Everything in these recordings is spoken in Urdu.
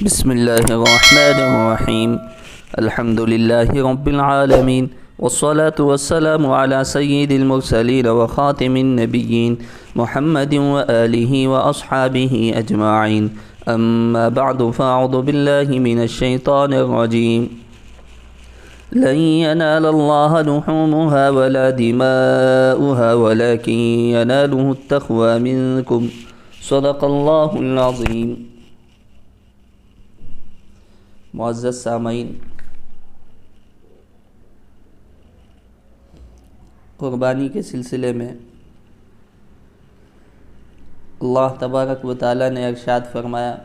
بسم الله الرحمن الرحيم. الحمد لله رب العالمين، والصلاة والسلام على سيد المرسلين وخاتم النبيين محمد وآله وأصحابه أجمعين. أما بعد، فأعوذ بالله من الشيطان الرجيم. لن ينال الله لحومها ولا دماؤها ولكن يناله التقوى منكم. صدق اللہ العظیم. معزز سامعین، قربانی کے سلسلے میں اللہ تبارک و تعالی نے ارشاد فرمایا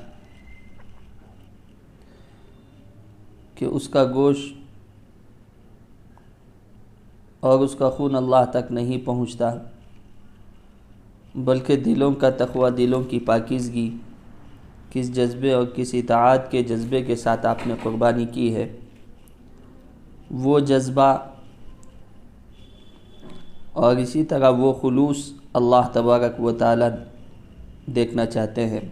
کہ اس کا گوشت اور اس کا خون اللہ تک نہیں پہنچتا، بلکہ دلوں کا تقوی، دلوں کی پاکیزگی، کس جذبے اور کس اطاعت کے جذبے کے ساتھ آپ نے قربانی کی ہے، وہ جذبہ اور اسی طرح وہ خلوص اللہ تبارک و تعالی دیکھنا چاہتے ہیں.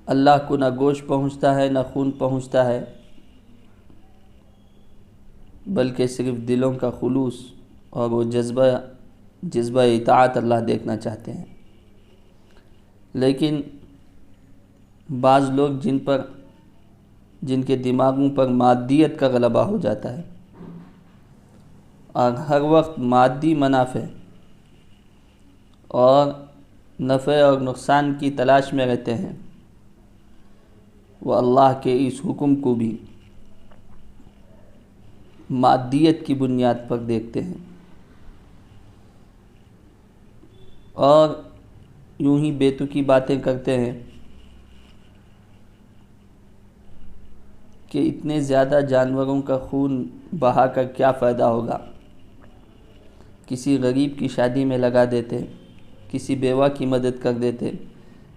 اللہ کو نہ گوشت پہنچتا ہے، نہ خون پہنچتا ہے، بلکہ صرف دلوں کا خلوص اور وہ جذبہ اطاعت اللہ دیکھنا چاہتے ہیں. لیکن بعض لوگ جن کے دماغوں پر مادیت کا غلبہ ہو جاتا ہے اور ہر وقت مادی منافع اور نفع اور نقصان کی تلاش میں رہتے ہیں، وہ اللہ کے اس حکم کو بھی مادیت کی بنیاد پر دیکھتے ہیں اور یوں ہی بیتوکی باتیں کرتے ہیں کہ اتنے زیادہ جانوروں کا خون بہا کر کیا فائدہ ہوگا. کسی غریب کی شادی میں لگا دیتے، کسی بیوہ کی مدد کر دیتے،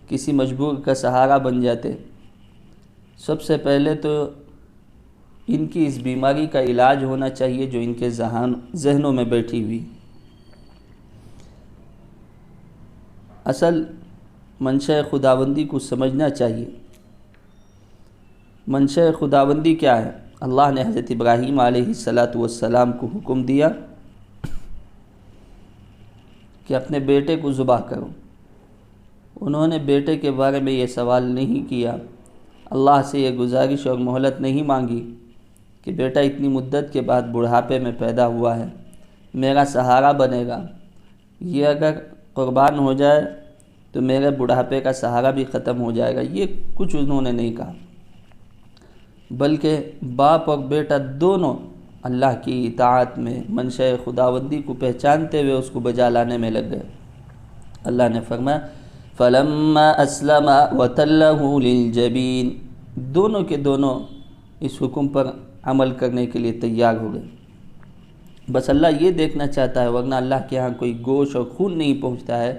کسی مجبور کا سہارا بن جاتے. سب سے پہلے تو ان کی اس بیماری کا علاج ہونا چاہیے جو ان کے ذہنوں میں بیٹھی ہوئی. اصل منشأ خداوندی کو سمجھنا چاہیے. منشأ خداوندی کیا ہے؟ اللہ نے حضرت ابراہیم علیہ السلام کو حکم دیا کہ اپنے بیٹے کو ذبح کرو. انہوں نے بیٹے کے بارے میں یہ سوال نہیں کیا، اللہ سے یہ گزارش اور مہلت نہیں مانگی کہ بیٹا اتنی مدت کے بعد بڑھاپے میں پیدا ہوا ہے، میرا سہارا بنے گا، یہ اگر قربان ہو جائے تو میرے بڑھاپے کا سہارا بھی ختم ہو جائے گا. یہ کچھ انہوں نے نہیں کہا، بلکہ باپ اور بیٹا دونوں اللہ کی اطاعت میں منشأ خداوندی کو پہچانتے ہوئے اس کو بجا لانے میں لگ گئے. اللہ نے فرمایا فَلَمَّا أَسْلَمَ وَتَلَّهُ لِلْجَبِينِ، دونوں کے دونوں اس حکم پر عمل کرنے کے لیے تیار ہو گئے. بس اللہ یہ دیکھنا چاہتا ہے، ورنہ اللہ کے ہاں کوئی گوشت اور خون نہیں پہنچتا ہے.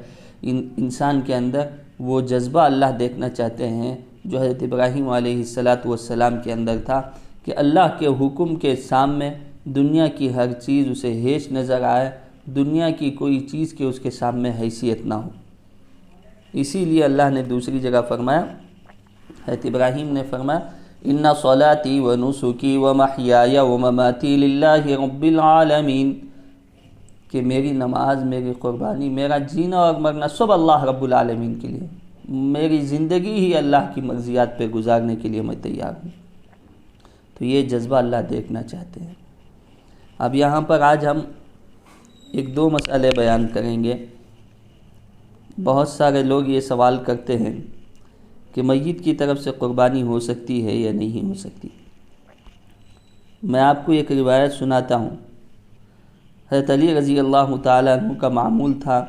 انسان کے اندر وہ جذبہ اللہ دیکھنا چاہتے ہیں جو حضرت ابراہیم علیہ السلام کے اندر تھا کہ اللہ کے حکم کے سامنے دنیا کی ہر چیز اسے ہیچ نظر آئے، دنیا کی کوئی چیز کے اس کے سامنے حیثیت نہ ہو. اسی لیے اللہ نے دوسری جگہ فرمایا، حضرت ابراہیم نے فرمایا ان صلاتی و نسکی و محیای و مماتی للہ رب العالمین، کہ میری نماز، میری قربانی، میرا جینا اور مرنا سب اللہ رب العالمین کے لیے، میری زندگی ہی اللہ کی مرضیات پہ گزارنے کے لیے میں تیار ہوں. تو یہ جذبہ اللہ دیکھنا چاہتے ہیں. اب یہاں پر آج ہم ایک دو مسئلے بیان کریں گے. بہت سارے لوگ یہ سوال کرتے ہیں کہ میت کی طرف سے قربانی ہو سکتی ہے یا نہیں ہو سکتی. میں آپ کو ایک روایت سناتا ہوں. حضرت علی رضی اللہ تعالیٰ عنہ کا معمول تھا،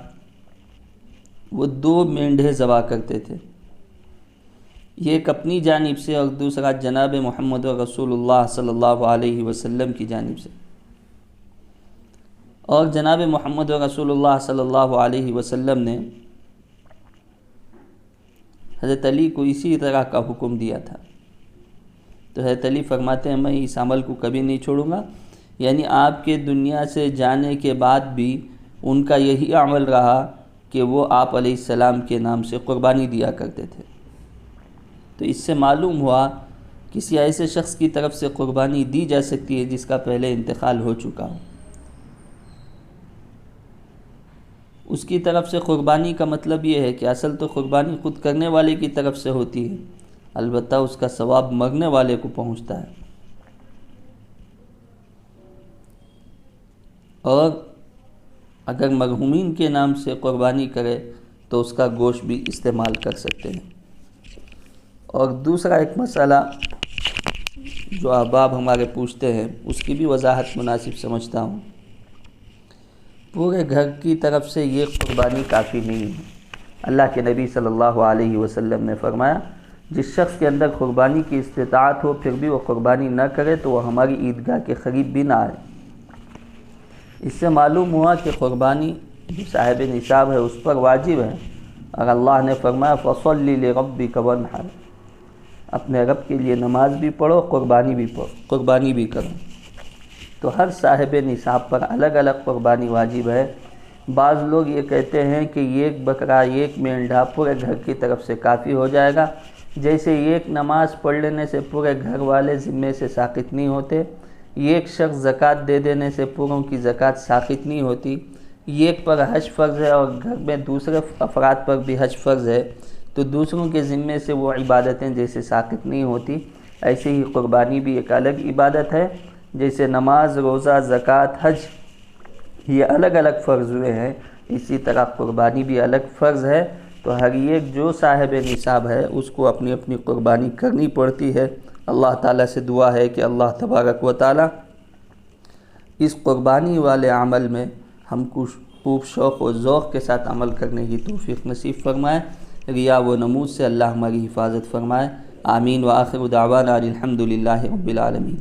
وہ 2 مینڈھے ذبح کرتے تھے، ایک اپنی جانب سے اور دوسرا جناب محمد رسول اللہ صلی اللہ علیہ وسلم کی جانب سے. اور جناب محمد رسول اللہ صلی اللہ علیہ وسلم نے حضرت علی کو اسی طرح کا حکم دیا تھا. تو حضرت علی فرماتے ہیں میں اس عمل کو کبھی نہیں چھوڑوں گا. یعنی آپ کے دنیا سے جانے کے بعد بھی ان کا یہی عمل رہا کہ وہ آپ علیہ السلام کے نام سے قربانی دیا کرتے تھے. تو اس سے معلوم ہوا کسی ایسے شخص کی طرف سے قربانی دی جا سکتی ہے جس کا پہلے انتقال ہو چکا ہو۔ اس کی طرف سے قربانی کا مطلب یہ ہے کہ اصل تو قربانی خود کرنے والے کی طرف سے ہوتی ہے، البتہ اس کا ثواب مرنے والے کو پہنچتا ہے، اور اگر مرحومین کے نام سے قربانی کرے تو اس کا گوشت بھی استعمال کر سکتے ہیں۔ اور دوسرا ایک مسئلہ جو احباب ہمارے پوچھتے ہیں، اس کی بھی وضاحت مناسب سمجھتا ہوں۔ پورے گھر کی طرف سے یہ قربانی کافی نہیں ہے۔ اللہ کے نبی صلی اللہ علیہ وسلم نے فرمایا، جس شخص کے اندر قربانی کی استطاعت ہو پھر بھی وہ قربانی نہ کرے تو وہ ہماری عیدگاہ کے قریب بھی نہ آئے۔ اس سے معلوم ہوا کہ قربانی جو صاحب نصاب ہے اس پر واجب ہے، اور اللہ نے فرمایا فَصَلِّ لِرَبِّكَ وَانْحَرْ، اپنے رب کے لیے نماز بھی پڑھو، قربانی بھی کرو۔ تو ہر صاحب نصاب پر الگ الگ قربانی واجب ہے۔ بعض لوگ یہ کہتے ہیں کہ ایک بکرا، ایک مینڈھا پورے گھر کی طرف سے کافی ہو جائے گا، جیسے ایک نماز پڑھ لینے سے پورے گھر والے ذمے سے ساقط نہیں ہوتے، ایک شخص زکوٰۃ دے دینے سے پوروں کی زکوٰۃ ساقط نہیں ہوتی، ایک پر حج فرض ہے اور گھر میں دوسرے افراد پر بھی حج فرض ہے تو دوسروں کے ذمے سے وہ عبادتیں جیسے ساقط نہیں ہوتی، ایسے ہی قربانی بھی ایک الگ عبادت ہے۔ جیسے نماز، روزہ، زکوٰۃ، حج یہ الگ الگ فرض ہوئے ہیں، اسی طرح قربانی بھی الگ فرض ہے۔ تو ہر ایک جو صاحب نصاب ہے اس کو اپنی اپنی قربانی کرنی پڑتی ہے۔ اللہ تعالیٰ سے دعا ہے کہ اللہ تبارک و تعالیٰ اس قربانی والے عمل میں ہم کو خوب شوق و ذوق کے ساتھ عمل کرنے کی توفیق نصیب فرمائے، ریا و نمود سے اللہ ہماری حفاظت فرمائے۔ آمین۔ وآخر دعوانا الحمد للہ رب العالمین۔